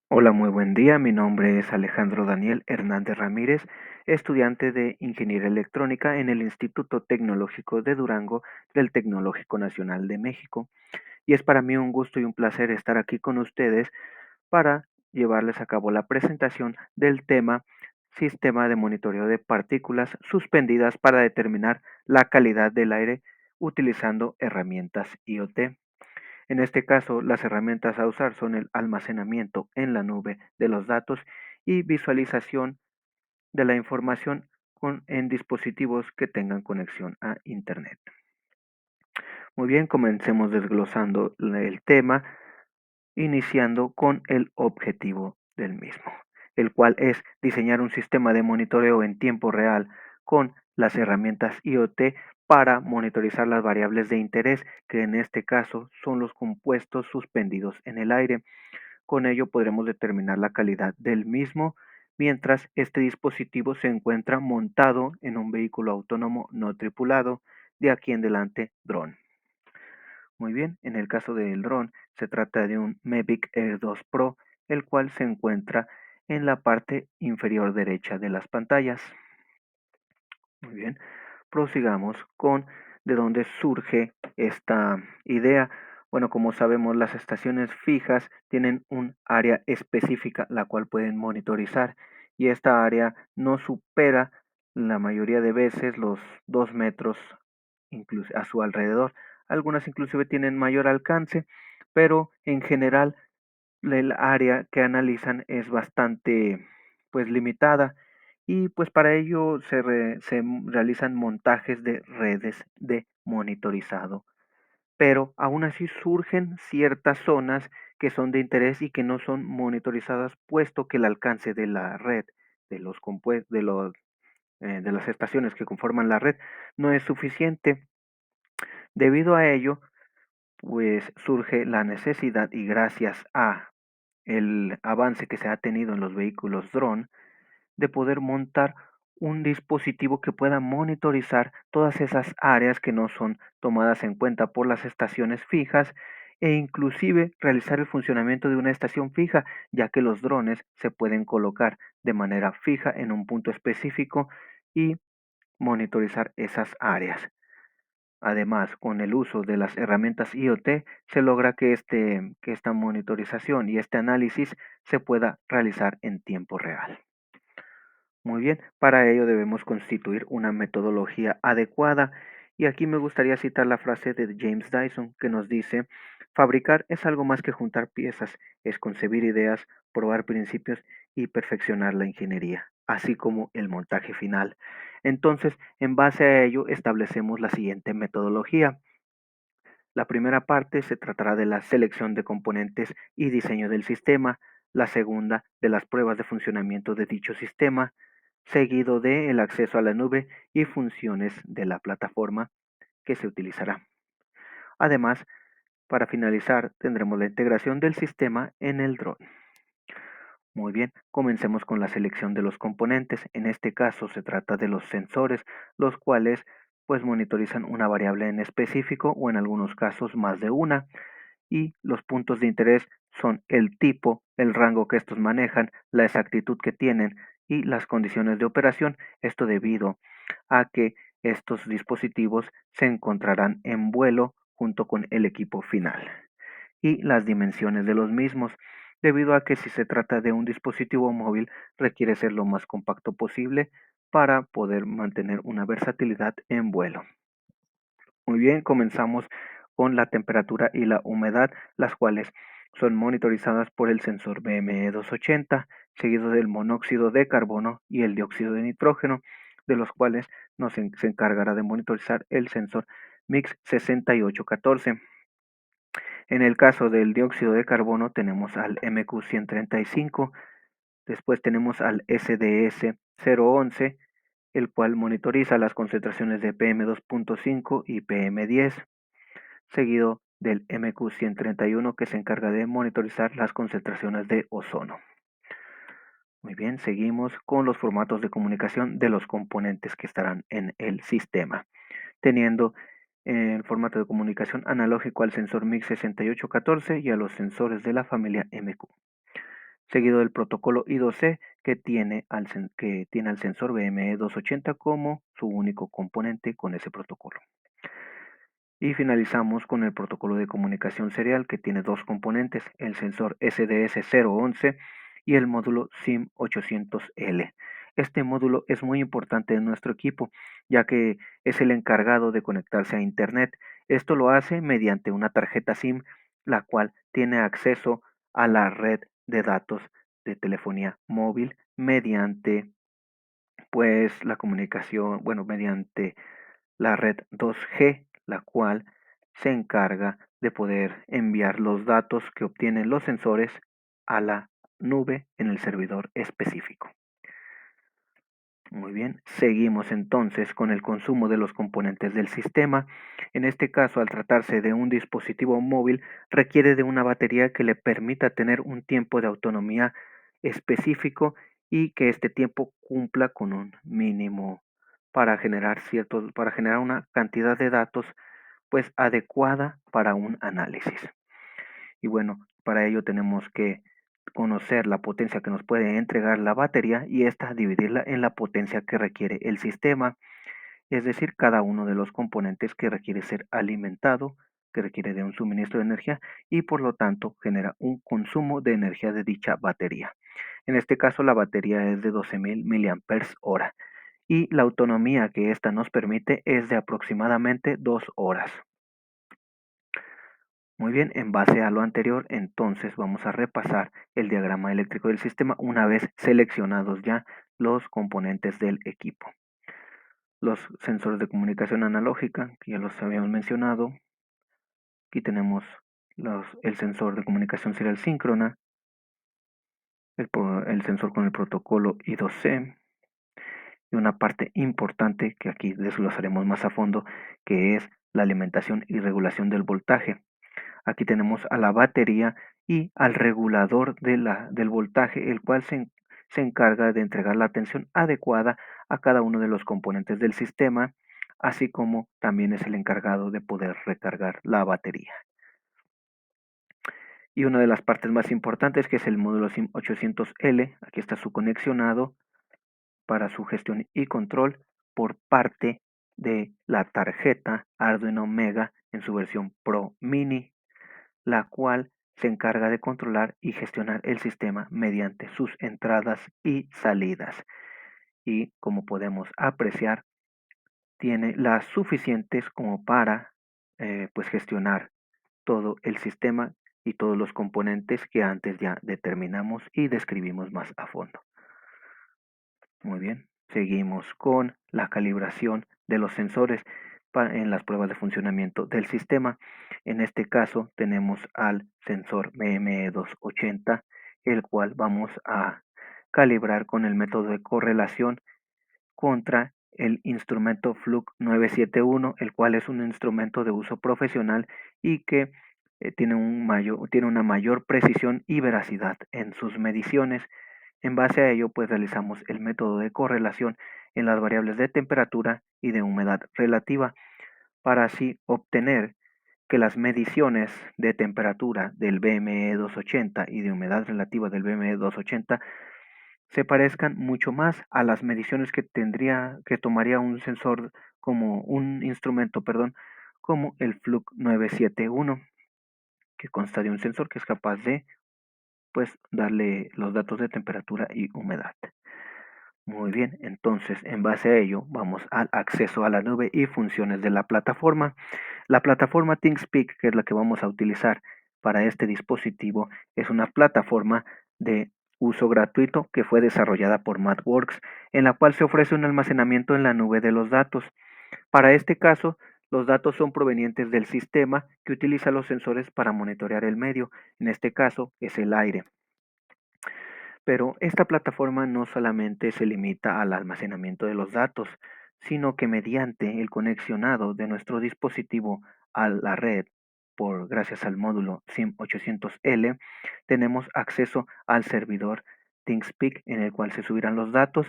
Hola, muy buen día. Mi nombre es Alejandro Daniel Hernández Ramírez, estudiante de Ingeniería Electrónica en el Instituto Tecnológico de Durango del Tecnológico Nacional de México. Y es para mí un gusto y un placer estar aquí con ustedes para llevarles a cabo la presentación del tema Sistema de monitoreo de partículas suspendidas para determinar la calidad del aire utilizando herramientas IoT. En este caso, las herramientas a usar son el almacenamiento en la nube de los datos y visualización de la información en dispositivos que tengan conexión a Internet. Muy bien, comencemos desglosando el tema, iniciando con el objetivo del mismo, el cual es diseñar un sistema de monitoreo en tiempo real con las herramientas IoT para monitorizar las variables de interés, que en este caso son los compuestos suspendidos en el aire. Con ello podremos determinar la calidad del mismo mientras este dispositivo se encuentra montado en un vehículo autónomo no tripulado, de aquí en adelante dron. Muy bien, en el caso del dron se trata de un Mavic Air 2 Pro, el cual se encuentra en la parte inferior derecha de las pantallas. Muy bien, prosigamos con de dónde surge esta idea. Bueno, como sabemos, las estaciones fijas tienen un área específica la cual pueden monitorizar y esta área no supera la mayoría de veces los 2 metros a su alrededor. Algunas inclusive tienen mayor alcance, pero en general el área que analizan es bastante pues limitada y pues para ello realizan montajes de redes de monitorizado. Pero aún así surgen ciertas zonas que son de interés y que no son monitorizadas, puesto que el alcance de la red, de los de las estaciones que conforman la red, no es suficiente. Debido a ello, pues surge la necesidad y gracias a el avance que se ha tenido en los vehículos dron, de poder montar un dispositivo que pueda monitorizar todas esas áreas que no son tomadas en cuenta por las estaciones fijas e inclusive realizar el funcionamiento de una estación fija, ya que los drones se pueden colocar de manera fija en un punto específico y monitorizar esas áreas. Además, con el uso de las herramientas IoT se logra que esta monitorización y este análisis se pueda realizar en tiempo real. Muy bien, para ello debemos constituir una metodología adecuada y aquí me gustaría citar la frase de James Dyson que nos dice, fabricar es algo más que juntar piezas, es concebir ideas, probar principios y perfeccionar la ingeniería, así como el montaje final. Entonces, en base a ello, establecemos la siguiente metodología. La primera parte se tratará de la selección de componentes y diseño del sistema, la segunda de las pruebas de funcionamiento de dicho sistema, seguido de el acceso a la nube y funciones de la plataforma que se utilizará. Además, para finalizar, tendremos la integración del sistema en el dron. Muy bien, comencemos con la selección de los componentes. En este caso se trata de los sensores, los cuales pues monitorizan una variable en específico o en algunos casos más de una. Y los puntos de interés son el tipo, el rango que estos manejan, la exactitud que tienen y las condiciones de operación. Esto debido a que estos dispositivos se encontrarán en vuelo junto con el equipo final y las dimensiones de los mismos, debido a que si se trata de un dispositivo móvil requiere ser lo más compacto posible para poder mantener una versatilidad en vuelo. Muy bien, comenzamos con la temperatura y la humedad, las cuales son monitorizadas por el sensor BME280, seguido del monóxido de carbono y el dióxido de nitrógeno, de los cuales se encargará de monitorizar el sensor MIX 6814. En el caso del dióxido de carbono tenemos al MQ135, después tenemos al SDS011, el cual monitoriza las concentraciones de PM2.5 y PM10, seguido del MQ131 que se encarga de monitorizar las concentraciones de ozono. Muy bien, seguimos con los formatos de comunicación de los componentes que estarán en el sistema, teniendo el formato de comunicación analógico al sensor MIX 6814 y a los sensores de la familia MQ. seguido del protocolo I2C que tiene al sensor BME280 como su único componente con ese protocolo. Y finalizamos con el protocolo de comunicación serial que tiene dos componentes, el sensor SDS011 y el módulo SIM800L. Este módulo es muy importante en nuestro equipo, ya que es el encargado de conectarse a Internet. Esto lo hace mediante una tarjeta SIM, la cual tiene acceso a la red de datos de telefonía móvil mediante pues la comunicación, bueno, mediante la red 2G, la cual se encarga de poder enviar los datos que obtienen los sensores a la nube en el servidor específico. Muy bien, seguimos entonces con el consumo de los componentes del sistema. En este caso, al tratarse de un dispositivo móvil, requiere de una batería que le permita tener un tiempo de autonomía específico y que este tiempo cumpla con un mínimo para generar una cantidad de datos pues adecuada para un análisis. Y bueno, para ello tenemos que conocer la potencia que nos puede entregar la batería y esta dividirla en la potencia que requiere el sistema, es decir, cada uno de los componentes que requiere ser alimentado, que requiere de un suministro de energía y por lo tanto genera un consumo de energía de dicha batería. En este caso la batería es de 12.000 mAh y la autonomía que ésta nos permite es de aproximadamente 2 horas. Muy bien, en base a lo anterior, entonces vamos a repasar el diagrama eléctrico del sistema una vez seleccionados ya los componentes del equipo. Los sensores de comunicación analógica, que ya los habíamos mencionado. Aquí tenemos el sensor de comunicación serial síncrona, el sensor con el protocolo I2C y una parte importante que aquí desglosaremos más a fondo, que es la alimentación y regulación del voltaje. Aquí tenemos a la batería y al regulador del voltaje, el cual se encarga de entregar la tensión adecuada a cada uno de los componentes del sistema, así como también es el encargado de poder recargar la batería. Y una de las partes más importantes, que es el módulo SIM800L, aquí está su conexionado para su gestión y control por parte de la tarjeta Arduino Mega en su versión Pro Mini, la cual se encarga de controlar y gestionar el sistema mediante sus entradas y salidas. Y como podemos apreciar, tiene las suficientes como para pues gestionar todo el sistema y todos los componentes que antes ya determinamos y describimos más a fondo. Muy bien, seguimos con la calibración de los sensores en las pruebas de funcionamiento del sistema. En este caso tenemos al sensor BME280, el cual vamos a calibrar con el método de correlación contra el instrumento Fluke 971, el cual es un instrumento de uso profesional y que tiene una mayor precisión y veracidad en sus mediciones. En base a ello, pues realizamos el método de correlación en las variables de temperatura y de humedad relativa para así obtener que las mediciones de temperatura del BME280 y de humedad relativa del BME280 se parezcan mucho más a las mediciones que tomaría un sensor como un instrumento, perdón, como el Fluke 971, que consta de un sensor que es capaz de pues darle los datos de temperatura y humedad. Muy bien, entonces en base a ello vamos al acceso a la nube y funciones de la plataforma. La plataforma ThinkSpeak, que es la que vamos a utilizar para este dispositivo, es una plataforma de uso gratuito que fue desarrollada por MathWorks, en la cual se ofrece un almacenamiento en la nube de los datos. Para este caso, los datos son provenientes del sistema que utiliza los sensores para monitorear el medio, en este caso es el aire. Pero esta plataforma no solamente se limita al almacenamiento de los datos, sino que mediante el conexionado de nuestro dispositivo a la red, gracias al módulo SIM800L, tenemos acceso al servidor ThinkSpeak en el cual se subirán los datos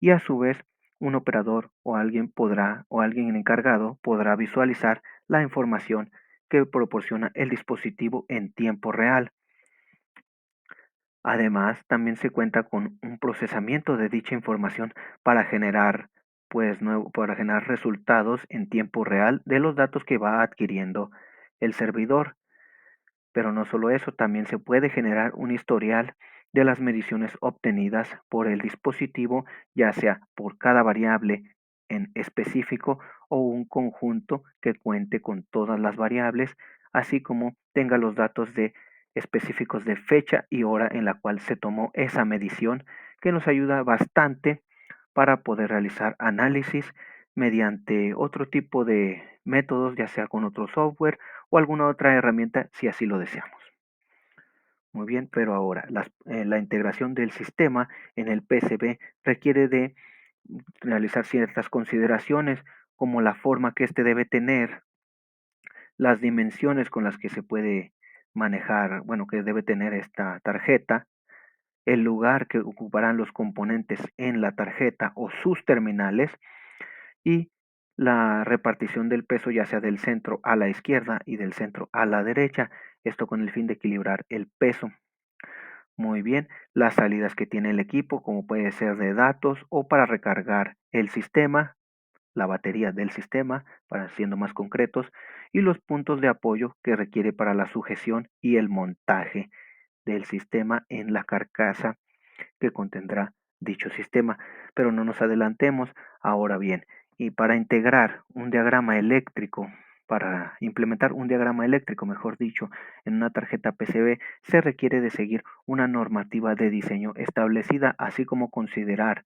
y a su vez un operador o alguien encargado podrá visualizar la información que proporciona el dispositivo en tiempo real. Además, también se cuenta con un procesamiento de dicha información para generar, para generar resultados en tiempo real de los datos que va adquiriendo el servidor. Pero no solo eso, también se puede generar un historial de las mediciones obtenidas por el dispositivo, ya sea por cada variable en específico o un conjunto que cuente con todas las variables, así como tenga los datos de específicos de fecha y hora en la cual se tomó esa medición, que nos ayuda bastante para poder realizar análisis mediante otro tipo de métodos, ya sea con otro software o alguna otra herramienta si así lo deseamos. Muy bien, pero ahora la integración del sistema en el PCB requiere de realizar ciertas consideraciones como la forma que éste debe tener, las dimensiones con las que se puede manejar, bueno, que debe tener esta tarjeta, el lugar que ocuparán los componentes en la tarjeta o sus terminales y la repartición del peso ya sea del centro a la izquierda y del centro a la derecha, esto con el fin de equilibrar el peso. Muy bien, las salidas que tiene el equipo, como puede ser de datos o para recargar el sistema, la batería del sistema, para siendo más concretos, y los puntos de apoyo que requiere para la sujeción y el montaje del sistema en la carcasa que contendrá dicho sistema. Pero no nos adelantemos. Ahora bien, y para integrar un diagrama eléctrico, para implementar un diagrama eléctrico, mejor dicho, en una tarjeta PCB, se requiere de seguir una normativa de diseño establecida, así como considerar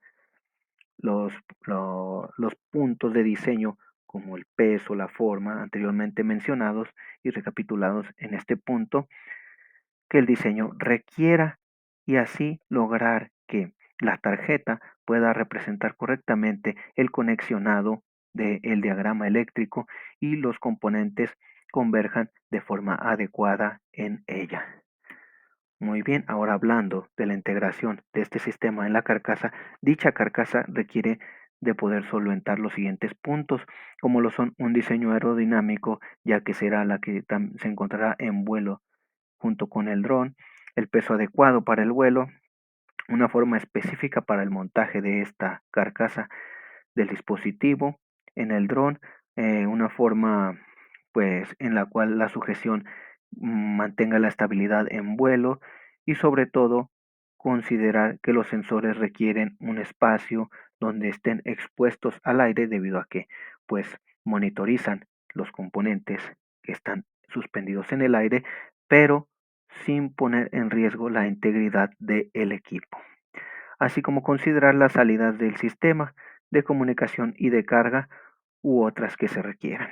los, los puntos de diseño como el peso, la forma, anteriormente mencionados y recapitulados en este punto, que el diseño requiera y así lograr que la tarjeta pueda representar correctamente el conexionado del diagrama eléctrico y los componentes converjan de forma adecuada en ella. Muy bien, ahora hablando de la integración de este sistema en la carcasa, dicha carcasa requiere de poder solventar los siguientes puntos, como lo son un diseño aerodinámico, ya que será la que se encontrará en vuelo junto con el dron, el peso adecuado para el vuelo, una forma específica para el montaje de esta carcasa del dispositivo en el dron, una forma pues en la cual la sujeción mantenga la estabilidad en vuelo y sobre todo considerar que los sensores requieren un espacio donde estén expuestos al aire debido a que pues monitorizan los componentes que están suspendidos en el aire, pero sin poner en riesgo la integridad del equipo, así como considerar las salidas del sistema de comunicación y de carga u otras que se requieran.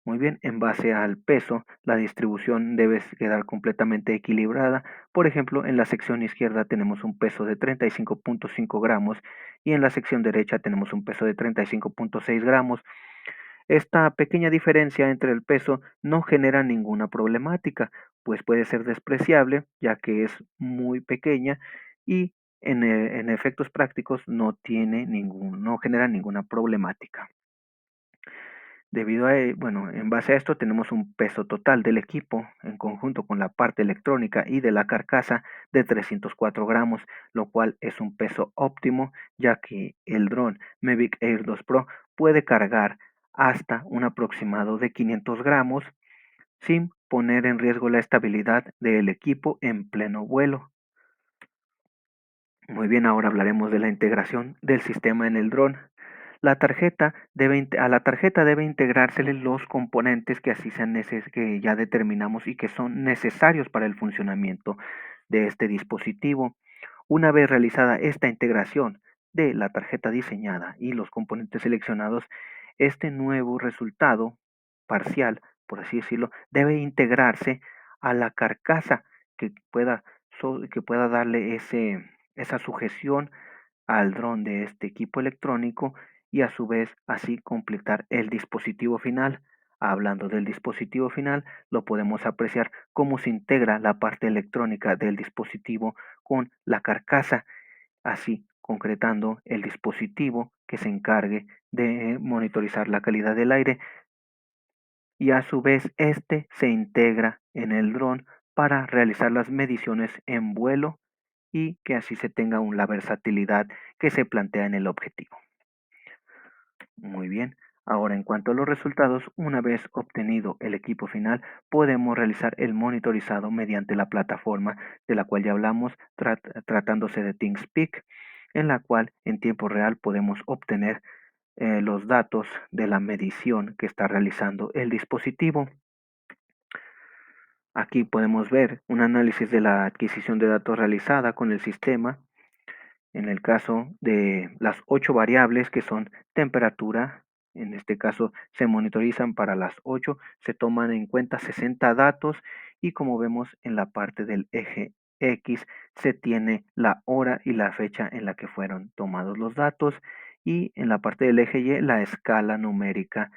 Muy bien, en base al peso, la distribución debe quedar completamente equilibrada. Por ejemplo, en la sección izquierda tenemos un peso de 35.5 gramos y en la sección derecha tenemos un peso de 35.6 gramos. Esta pequeña diferencia entre el peso no genera ninguna problemática, pues puede ser despreciable ya que es muy pequeña y en efectos prácticos no genera ninguna problemática. Bueno, en base a esto tenemos un peso total del equipo en conjunto con la parte electrónica y de la carcasa de 304 gramos, lo cual es un peso óptimo ya que el dron Mavic Air 2 Pro puede cargar hasta un aproximado de 500 gramos sin poner en riesgo la estabilidad del equipo en pleno vuelo. Muy bien, ahora hablaremos de la integración del sistema en el dron. A la tarjeta debe integrársele los componentes que así sean que ya determinamos y que son necesarios para el funcionamiento de este dispositivo. Una vez realizada esta integración de la tarjeta diseñada y los componentes seleccionados, este nuevo resultado parcial, por así decirlo, debe integrarse a la carcasa que que pueda darle esa sujeción al dron de este equipo electrónico y a su vez así completar el dispositivo final. Hablando del dispositivo final, lo podemos apreciar cómo se integra la parte electrónica del dispositivo con la carcasa, así concretando el dispositivo que se encargue de monitorizar la calidad del aire y a su vez este se integra en el dron para realizar las mediciones en vuelo y que así se tenga la versatilidad que se plantea en el objetivo. Muy bien. Ahora, en cuanto a los resultados, una vez obtenido el equipo final, podemos realizar el monitorizado mediante la plataforma de la cual ya hablamos, tratándose de ThinkSpeak, en la cual en tiempo real podemos obtener los datos de la medición que está realizando el dispositivo. Aquí podemos ver un análisis de la adquisición de datos realizada con el sistema. En el caso de las 8 variables que son temperatura, en este caso se monitorizan para las 8, se toman en cuenta 60 datos y como vemos en la parte del eje X se tiene la hora y la fecha en la que fueron tomados los datos y en la parte del eje Y la escala numérica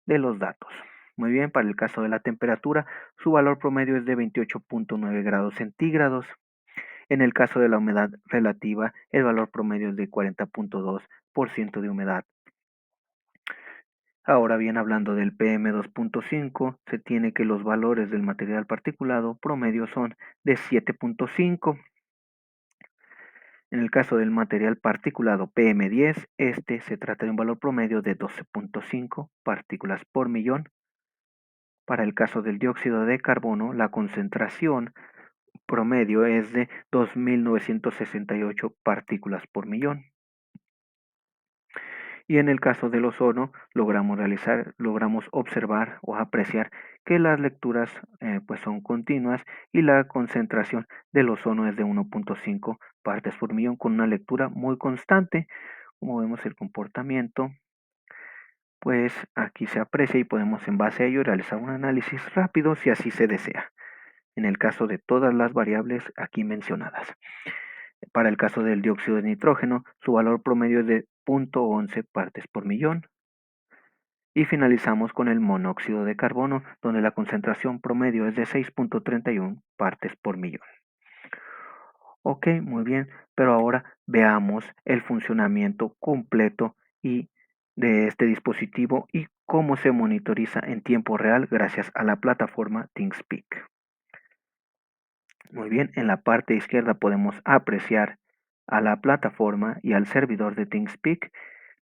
de los datos. Muy bien, para el caso de la temperatura, su valor promedio es de 28.9 grados centígrados. En el caso de la humedad relativa, el valor promedio es de 40.2% de humedad. Ahora bien, hablando del PM2.5, se tiene que los valores del material particulado promedio son de 7.5. En el caso del material particulado PM10, este se trata de un valor promedio de 12.5 partículas por millón. Para el caso del dióxido de carbono, la concentración promedio es de 2.968 partículas por millón. Y en el caso del ozono, logramos observar o apreciar que las lecturas pues son continuas y la concentración del ozono es de 1.5 partes por millón con una lectura muy constante. Como vemos el comportamiento, pues aquí se aprecia y podemos en base a ello realizar un análisis rápido si así se desea, en el caso de todas las variables aquí mencionadas. Para el caso del dióxido de nitrógeno, su valor promedio es de 0.11 partes por millón. Y finalizamos con el monóxido de carbono, donde la concentración promedio es de 6.31 partes por millón. Ok, muy bien, pero ahora veamos el funcionamiento completo de este dispositivo y cómo se monitoriza en tiempo real gracias a la plataforma ThinkSpeak. Muy bien, en la parte izquierda podemos apreciar a la plataforma y al servidor de ThinkSpeak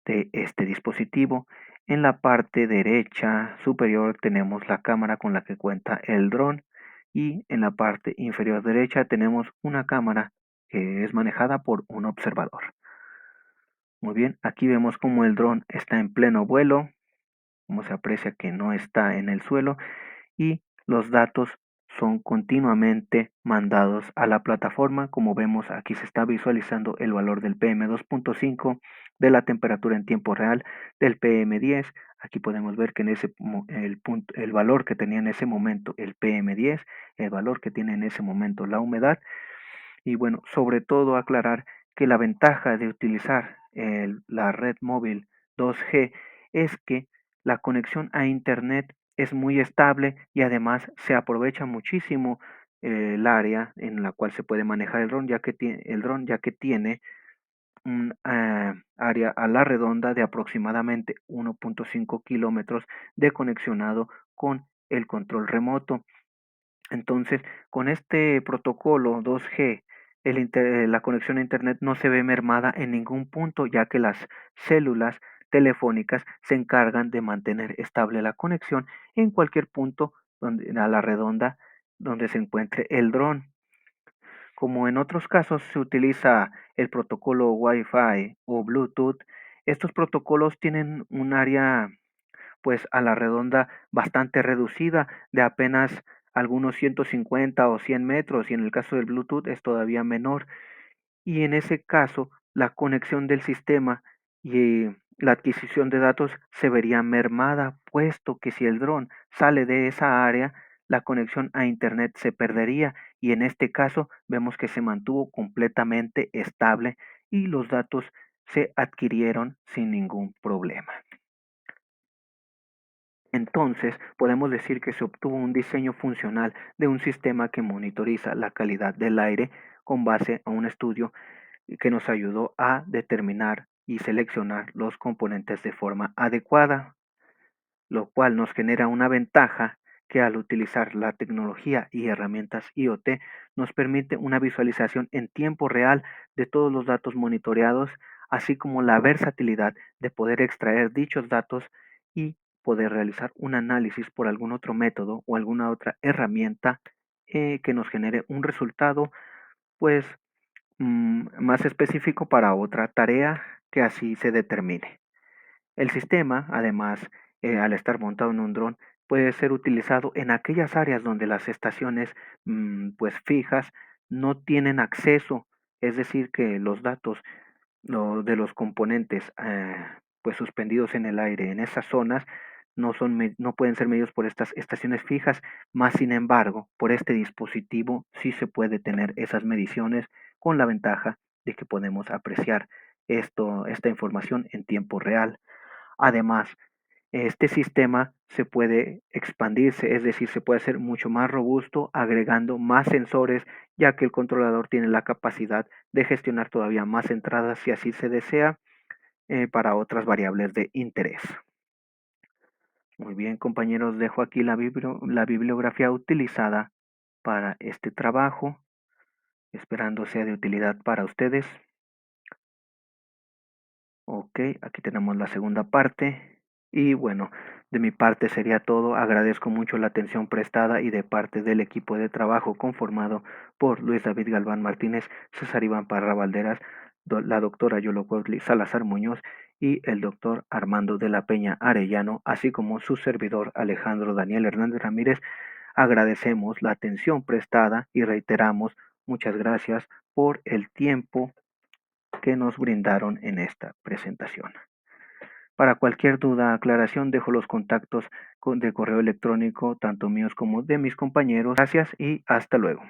de este dispositivo. En la parte derecha superior tenemos la cámara con la que cuenta el dron y en la parte inferior derecha tenemos una cámara que es manejada por un observador. Muy bien, aquí vemos como el dron está en pleno vuelo, como se aprecia que no está en el suelo y los datos son continuamente mandados a la plataforma. Como vemos aquí se está visualizando el valor del PM2.5, de la temperatura en tiempo real, del PM10. Aquí podemos ver que en el valor que tenía en ese momento el PM10, el valor que tiene en ese momento la humedad. Y bueno, sobre todo aclarar que la ventaja de utilizar la red móvil 2G es que la conexión a Internet es muy estable y además se aprovecha muchísimo el área en la cual se puede manejar el dron, ya que tiene un área a la redonda de aproximadamente 1.5 kilómetros de conexionado con el control remoto. Entonces, con este protocolo 2G, la conexión a Internet no se ve mermada en ningún punto, ya que las células telefónicas se encargan de mantener estable la conexión en cualquier punto a la redonda donde se encuentre el dron. Como en otros casos se utiliza el protocolo Wi-Fi o Bluetooth, estos protocolos tienen un área pues a la redonda bastante reducida de apenas algunos 150 o 100 metros y en el caso del Bluetooth es todavía menor y en ese caso la conexión del sistema y la adquisición de datos se vería mermada puesto que si el dron sale de esa área la conexión a internet se perdería y en este caso vemos que se mantuvo completamente estable y los datos se adquirieron sin ningún problema. Entonces, podemos decir que se obtuvo un diseño funcional de un sistema que monitoriza la calidad del aire con base a un estudio que nos ayudó a determinar y seleccionar los componentes de forma adecuada, lo cual nos genera una ventaja que al utilizar la tecnología y herramientas IoT nos permite una visualización en tiempo real de todos los datos monitoreados, así como la versatilidad de poder extraer dichos datos y poder realizar un análisis por algún otro método o alguna otra herramienta que nos genere un resultado pues más específico para otra tarea que así se determine. El sistema, además, al estar montado en un dron, puede ser utilizado en aquellas áreas donde las estaciones pues fijas no tienen acceso, es decir, que los datos de los componentes pues suspendidos en el aire en esas zonas no pueden ser medidos por estas estaciones fijas, más sin embargo, por este dispositivo sí se puede tener esas mediciones con la ventaja de que podemos apreciar esta información en tiempo real. Además, este sistema se puede expandirse, es decir, se puede hacer mucho más robusto agregando más sensores, ya que el controlador tiene la capacidad de gestionar todavía más entradas si así se desea para otras variables de interés. Muy bien, compañeros, dejo aquí la bibliografía utilizada para este trabajo, esperando sea de utilidad para ustedes. Ok, aquí tenemos la segunda parte. Y bueno, de mi parte sería todo. Agradezco mucho la atención prestada y de parte del equipo de trabajo conformado por Luis David Galván Martínez, César Iván Parra Valderas, la doctora Yolocuautli Salazar Muñoz y el doctor Armando de la Peña Arellano, así como su servidor Alejandro Daniel Hernández Ramírez. Agradecemos la atención prestada y reiteramos muchas gracias por el tiempo que nos brindaron en esta presentación. Para cualquier duda, aclaración, dejo los contactos de correo electrónico, tanto míos como de mis compañeros. Gracias y hasta luego.